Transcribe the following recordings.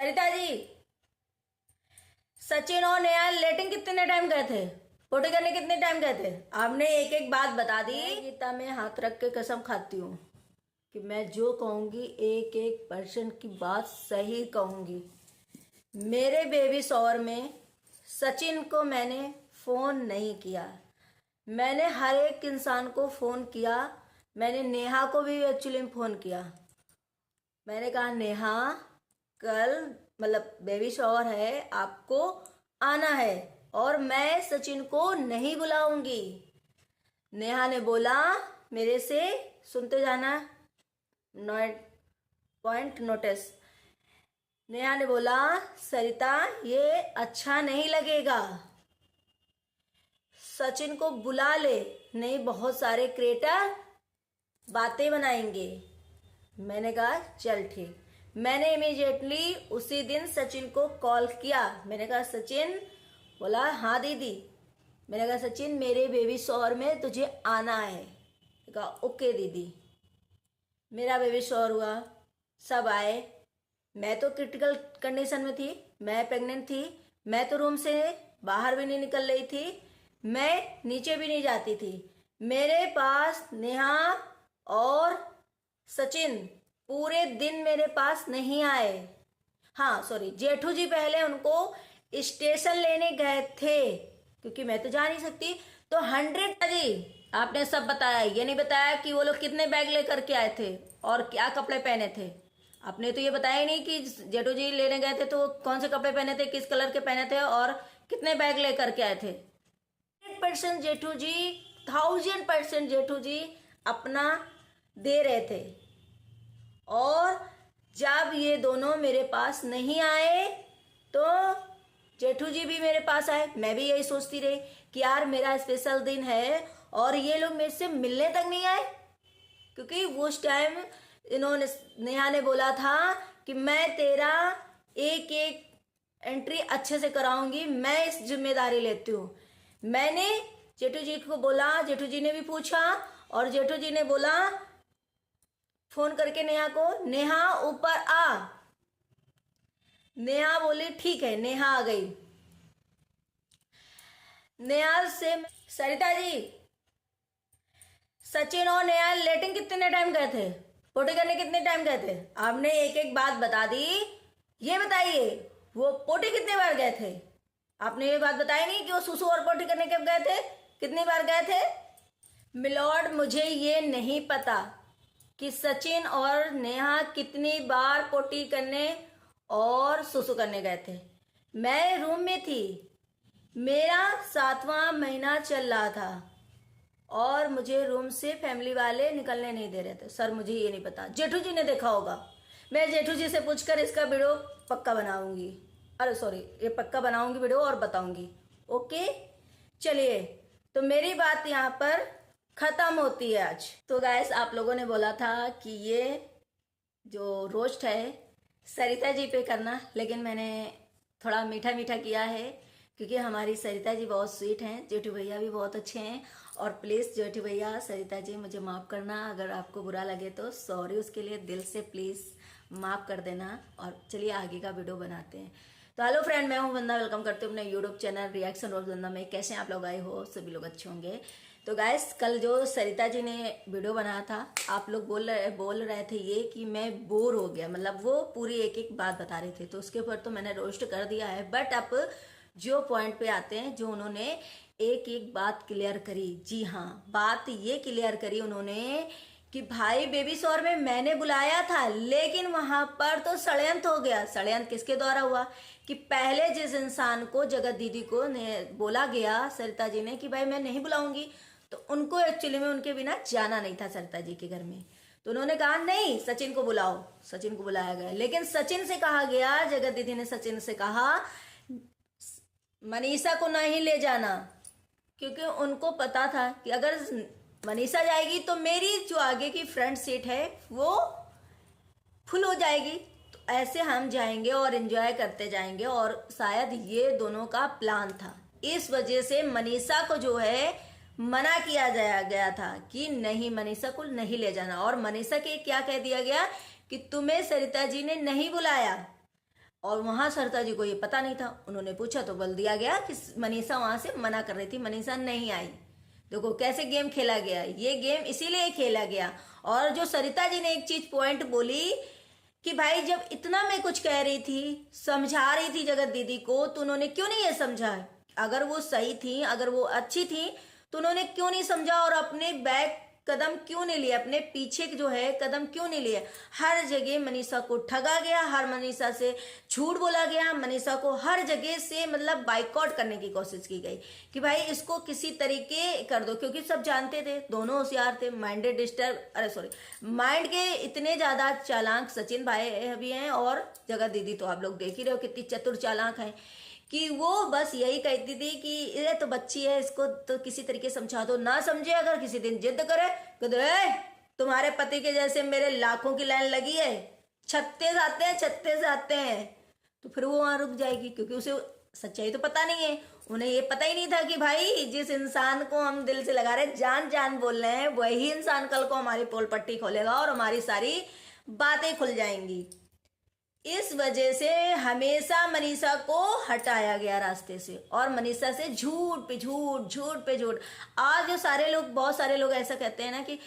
सरिता जी, सचिन और नेहा लेटिंग कितने टाइम गए थे? पोटी करने कितने टाइम गए थे? आपने एक एक बात बता दी। गीता में हाथ रख के कसम खाती हूँ कि मैं जो कहूंगी एक एक परसेंट की बात सही कहूंगी। मेरे बेबी शॉवर में सचिन को मैंने फोन नहीं किया। मैंने हर एक इंसान को फोन किया। मैंने नेहा को भी एक्चुअली में फोन किया। मैंने कहा नेहा, कल मतलब बेबी शॉवर है, आपको आना है और मैं सचिन को नहीं बुलाऊंगी। नेहा ने बोला मेरे से, सुनते जाना, नोट पॉइंट नोटिस। नेहा ने बोला सरिता ये अच्छा नहीं लगेगा, सचिन को बुला ले, नहीं बहुत सारे क्रिएटर बातें बनाएंगे। मैंने कहा चल ठीक। मैंने इमीडिएटली उसी दिन सचिन को कॉल किया। मैंने कहा सचिन, बोला हाँ दीदी। मैंने कहा सचिन मेरे बेबी शॉवर में तुझे आना है। कहा ओके दीदी। मेरा बेबी शॉवर हुआ, सब आए। मैं तो क्रिटिकल कंडीशन में थी, मैं प्रेग्नेंट थी। मैं तो रूम से बाहर भी नहीं निकल रही थी, मैं नीचे भी नहीं जाती थी। मेरे पास नेहा और सचिन पूरे दिन मेरे पास नहीं आए। हाँ सॉरी, जेठू जी पहले उनको स्टेशन लेने गए थे क्योंकि मैं तो जा नहीं सकती। तो 100 जी आपने सब बताया, ये नहीं बताया कि वो लोग कितने बैग लेकर के आए थे और क्या कपड़े पहने थे। आपने तो ये बताया ही नहीं कि जेठू जी लेने गए थे तो कौन से कपड़े पहने थे, किस कलर के पहने थे और कितने बैग लेकर के आए थे। 100% जेठू जी, 1000% जेठू जी अपना दे रहे थे। और जब ये दोनों मेरे पास नहीं आए तो जेठू जी भी मेरे पास आए। मैं भी यही सोचती रही कि यार मेरा स्पेशल दिन है और ये लोग मेरे से मिलने तक नहीं आए, क्योंकि उस टाइम इन्होंने, नेहा ने बोला था कि मैं तेरा एक एक एंट्री अच्छे से कराऊंगी, मैं इस जिम्मेदारी लेती हूँ। मैंने जेठू जी को बोला, जेठू जी ने भी पूछा और जेठू जी ने बोला फोन करके नेहा को, नेहा ऊपर आ। नेहा बोली ठीक है। नेहा आ गई। नेहा से, सरिता जी, सचिन और नेहा लेटिंग कितने टाइम गए थे? पोटी करने कितने टाइम गए थे? आपने एक एक बात बता दी। ये बताइए वो पोटी कितने बार गए थे? आपने ये बात बताई नहीं कि वो सुसु और पोटी करने कब गए थे, कितनी बार गए थे। मिलॉर्ड मुझे ये नहीं पता कि सचिन और नेहा कितनी बार पोटी करने और सुसु करने गए थे। मैं रूम में थी, मेरा 7वां महीना चल रहा था और मुझे रूम से फैमिली वाले निकलने नहीं दे रहे थे। सर मुझे ये नहीं पता, जेठू जी ने देखा होगा। मैं जेठू जी से पूछकर इसका वीडियो पक्का बनाऊंगी, अरे सॉरी ये पक्का बनाऊंगी वीडियो और बताऊंगी। ओके चलिए, तो मेरी बात यहाँ पर खत्म होती है आज। तो गाइस आप लोगों ने बोला था कि ये जो रोस्ट है सरिता जी पे करना, लेकिन मैंने थोड़ा मीठा मीठा किया है क्योंकि हमारी सरिता जी बहुत स्वीट हैं, जेठू भैया भी बहुत अच्छे हैं। और प्लीज़ जेठू भैया, सरिता जी मुझे माफ़ करना, अगर आपको बुरा लगे तो सॉरी, उसके लिए दिल से प्लीज़ माफ़ कर देना। और चलिए आगे का वीडियो बनाते हैं। तो हेलो फ्रेंड, मैं हूं वंदना, वेलकम करती हूँ अपने यूट्यूब चैनल रिएक्शन रोज वंदना में। कैसे हैं आप लोग? आए हो सभी लोग अच्छे होंगे। तो गाइस कल जो सरिता जी ने वीडियो बनाया था, आप लोग बोल रहे थे ये कि मैं बोर हो गया, मतलब वो पूरी एक एक बात बता रहे थे, तो उसके ऊपर तो मैंने रोस्ट कर दिया है। बट अब जो पॉइंट पे आते हैं, जो उन्होंने एक एक बात क्लियर करी। जी हाँ, बात ये क्लियर करी उन्होंने कि भाई बेबी शॉवर में मैंने बुलाया था, लेकिन वहां पर तो षड्यंत्र हो गया। षड्यंत्र किसके द्वारा हुआ कि पहले जिस इंसान को, जगत दीदी को बोला गया सरिता जी ने कि भाई मैं नहीं बुलाऊंगी, तो उनको एक्चुअली में उनके बिना जाना नहीं था सरिता जी के घर में। तो उन्होंने कहा नहीं सचिन को बुलाओ, सचिन को बुलाया गया। लेकिन सचिन से कहा गया, जगत दीदी ने सचिन से कहा मनीषा को नहीं ले जाना, क्योंकि उनको पता था कि अगर मनीषा जाएगी तो मेरी जो आगे की फ्रंट सीट है वो फुल हो जाएगी। तो ऐसे हम जाएंगे और एंजॉय करते जाएंगे, और शायद ये दोनों का प्लान था। इस वजह से मनीषा को जो है मना किया गया था कि नहीं, मनीषा को नहीं ले जाना। और मनीषा के क्या कह दिया गया कि तुम्हें सरिता जी ने नहीं बुलाया और वहां सरिता जी को ये पता नहीं था। उन्होंने पूछा तो बोल दिया गया कि मनीषा वहां से मना कर रही थी, मनीषा नहीं आई। देखो कैसे गेम खेला गया, ये गेम इसीलिए खेला गया। और जो सरिता जी ने एक चीज पॉइंट बोली कि भाई जब इतना मैं कुछ कह रही थी, समझा रही थी जगत दीदी को, तो उन्होंने क्यों नहीं ये समझा? अगर वो सही थी, अगर वो अच्छी थी, तो उन्होंने क्यों नहीं समझा और अपने बैक कदम क्यों नहीं लिए, अपने पीछे जो है कदम क्यों नहीं लिए? हर जगह मनीषा को ठगा गया, हर मनीषा से झूठ बोला गया, मनीषा को हर जगह से मतलब बाइकआउट करने की कोशिश की गई कि भाई इसको किसी तरीके कर दो, क्योंकि सब जानते थे, दोनों होशियार थे, माइंडेड डिस्टर्ब, अरे सॉरी, माइंड के इतने ज्यादा चालाक सचिन भाई भी हैं और जगत दीदी तो आप लोग देख ही रहे हो कितनी चतुर चालाक है, कि वो बस यही कहती थी कि ये तो बच्ची है, इसको तो किसी तरीके समझा दो, ना समझे अगर किसी दिन जिद करे तो तुम्हारे पति के जैसे मेरे लाखों की लाइन लगी है, 36 आते हैं, 36 आते हैं, तो फिर वो वहां रुक जाएगी, क्योंकि उसे सच्चाई तो पता नहीं है। उन्हें ये पता ही नहीं था कि भाई जिस इंसान को हम दिल से लगा रहे, जान जान बोल रहे हैं, वही इंसान कल को हमारी पोल पट्टी खोलेगा और हमारी सारी बातें खुल जाएंगी। इस वजह से हमेशा मनीषा को हटाया गया रास्ते से, और मनीषा से झूठ पे झूठ, झूठ पे झूठ। आज जो सारे लोग, बहुत सारे लोग ऐसा कहते हैं ना कि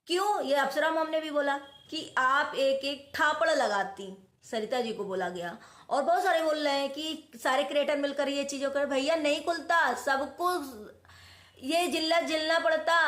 क्यों, ये अप्सरा मॉम ने भी बोला कि आप एक एक थापड़ लगाती, सरिता जी को बोला गया, और बहुत सारे बोल रहे हैं कि सारे क्रिएटर मिलकर ये चीजों कर, भैया नहीं खुलता, सबको ये जिल्लत झेलना पड़ता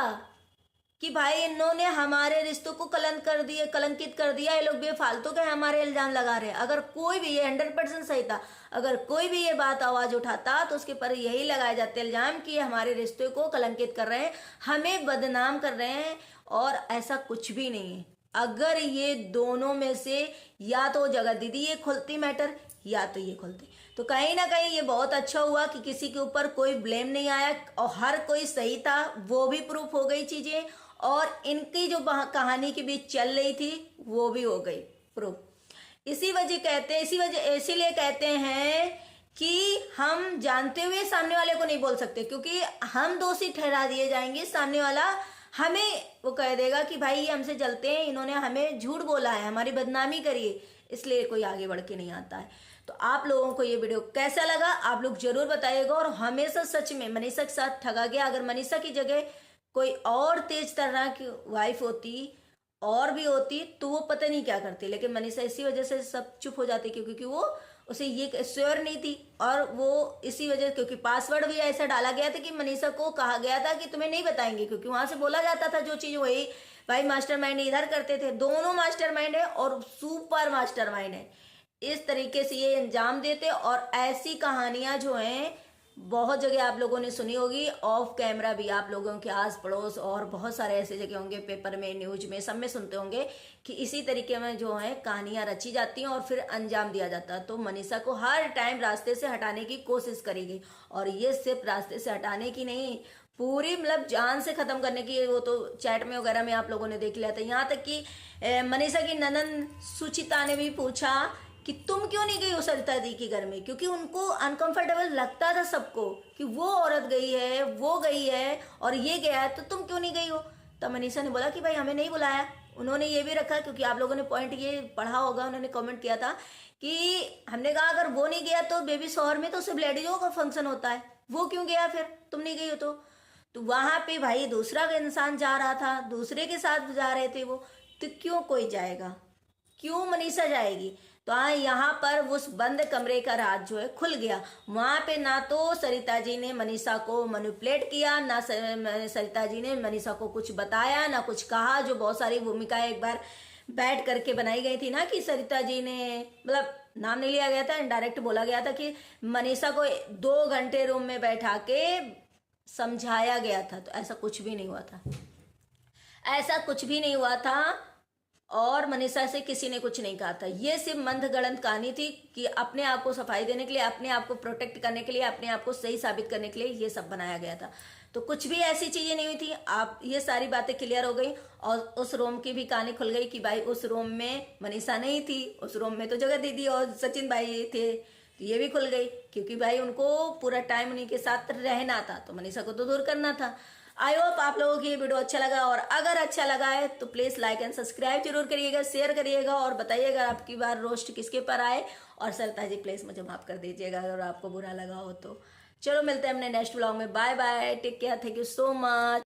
कि भाई इन्होंने हमारे रिश्तों को कलंकित कर दिया, ये लोग बेफालतू के हमारे इल्जाम लगा रहे हैं। अगर कोई भी, ये 100% सही था, अगर कोई भी ये बात आवाज उठाता तो उसके पर यही लगाए जाते इल्जाम कि ये हमारे रिश्तों को कलंकित कर रहे हैं, हमें बदनाम कर रहे हैं, और ऐसा कुछ भी नहीं है। अगर ये दोनों में से या तो जगत दीदी ये खुलती मैटर, या तो ये खुलते, तो कहीं ना कहीं ये बहुत अच्छा हुआ कि किसी के ऊपर कोई ब्लेम नहीं आया और हर कोई सही था, वो भी प्रूफ हो गई चीजें, और इनकी जो कहानी के बीच चल रही थी वो भी हो गई प्रूफ। इसीलिए कहते हैं कि हम जानते हुए सामने वाले को नहीं बोल सकते, क्योंकि हम दोषी ठहरा दिए जाएंगे, सामने वाला हमें वो कह देगा कि भाई ये हमसे जलते हैं, इन्होंने हमें झूठ बोला है, हमारी बदनामी करी है, इसलिए कोई आगे बढ़ के नहीं आता है। तो आप लोगों को ये वीडियो कैसा लगा आप लोग जरूर बताइएगा। और हमेशा सच में मनीषा के साथ ठगा गया। अगर मनीषा की जगह कोई और तेज तर्रार की वाइफ होती और भी होती तो वो पता नहीं क्या करती, लेकिन मनीषा इसी वजह से सब चुप हो जाती, क्योंकि वो उसे ये श्योर नहीं थी, और वो इसी वजह, क्योंकि पासवर्ड भी ऐसा डाला गया था कि मनीषा को कहा गया था कि तुम्हें नहीं बताएंगे, क्योंकि वहां से बोला जाता था जो चीज वही भाई मास्टरमाइंड इधर करते थे, दोनों मास्टरमाइंड है और सुपर मास्टरमाइंड है, इस तरीके से ये अंजाम देते। और ऐसी कहानियां जो हैं बहुत जगह आप लोगों ने सुनी होगी, ऑफ कैमरा भी आप लोगों के आस पड़ोस और बहुत सारे ऐसे जगह होंगे, पेपर में, न्यूज में, सब में सुनते होंगे कि इसी तरीके में जो है कहानियां रची जाती हैं और फिर अंजाम दिया जाता है। तो मनीषा को हर टाइम रास्ते से हटाने की कोशिश करी गई, और ये सिर्फ रास्ते से हटाने की नहीं, पूरी मतलब जान से खत्म करने की। वो तो चैट में वगैरह में आप लोगों ने देख लिया था, यहाँ तक कि मनीषा की ननन सुचिता ने भी पूछा कि तुम क्यों नहीं गई हो सरिता दी के घर में, क्योंकि उनको अनकंफर्टेबल लगता था सबको कि वो औरत गई है, वो गई है और ये गया है, तो तुम क्यों नहीं गई हो। तब मनीषा ने बोला कि भाई हमें नहीं बुलाया। उन्होंने ये भी रखा, क्योंकि आप लोगों ने पॉइंट ये पढ़ा होगा, उन्होंने कमेंट किया था कि हमने कहा अगर वो नहीं गया तो बेबी शॉवर में तो सिर्फ लेडीजों का फंक्शन होता है, वो क्यों गया, फिर तुम नहीं गई हो तो वहां पे भाई दूसरा इंसान जा रहा था, दूसरे के साथ जा रहे थे वो, तो क्यों कोई जाएगा, क्यों मनीषा जाएगी। तो यहाँ पर उस बंद कमरे का राज जो है खुल गया। वहां पे ना तो सरिता जी ने मनीषा को मैनिपुलेट किया, ना सरिता जी ने मनीषा को कुछ बताया, ना कुछ कहा, जो बहुत सारी भूमिकाएं एक बार बैठ करके बनाई गई थी ना, कि सरिता जी ने, मतलब नाम नहीं लिया गया था, इनडायरेक्ट बोला गया था कि मनीषा को 2 घंटे रूम में बैठा के समझाया गया था। तो ऐसा कुछ भी नहीं हुआ था, ऐसा कुछ भी नहीं हुआ था, और मनीषा से किसी ने कुछ नहीं कहा था। ये सिर्फ मंदगढ़ंत कहानी थी कि अपने आप को सफाई देने के लिए, अपने आप को प्रोटेक्ट करने के लिए, अपने आप को सही साबित करने के लिए ये सब बनाया गया था। तो कुछ भी ऐसी चीजें नहीं हुई थी। आप ये सारी बातें क्लियर हो गई, और उस रूम की भी कहानी खुल गई कि भाई उस रूम में मनीषा नहीं थी, उस रूम में तो जगत दीदी और सचिन भाई थे। तो ये भी खुल गई, क्योंकि भाई उनको पूरा टाइम उन्हीं के साथ रहना था, तो मनीषा को तो दूर करना था। आई होप आप लोगों की ये वीडियो अच्छा लगा, और अगर अच्छा लगा है तो प्लीज़ लाइक एंड सब्सक्राइब जरूर करिएगा, शेयर करिएगा और बताइएगा आपकी बार रोस्ट किसके पर आए। और सरता जी प्लीज़ मुझे माफ़ कर दीजिएगा अगर आपको बुरा लगा हो तो। चलो मिलते हैं अपने नेक्स्ट व्लॉग में। Bye bye, take care, thank you so much.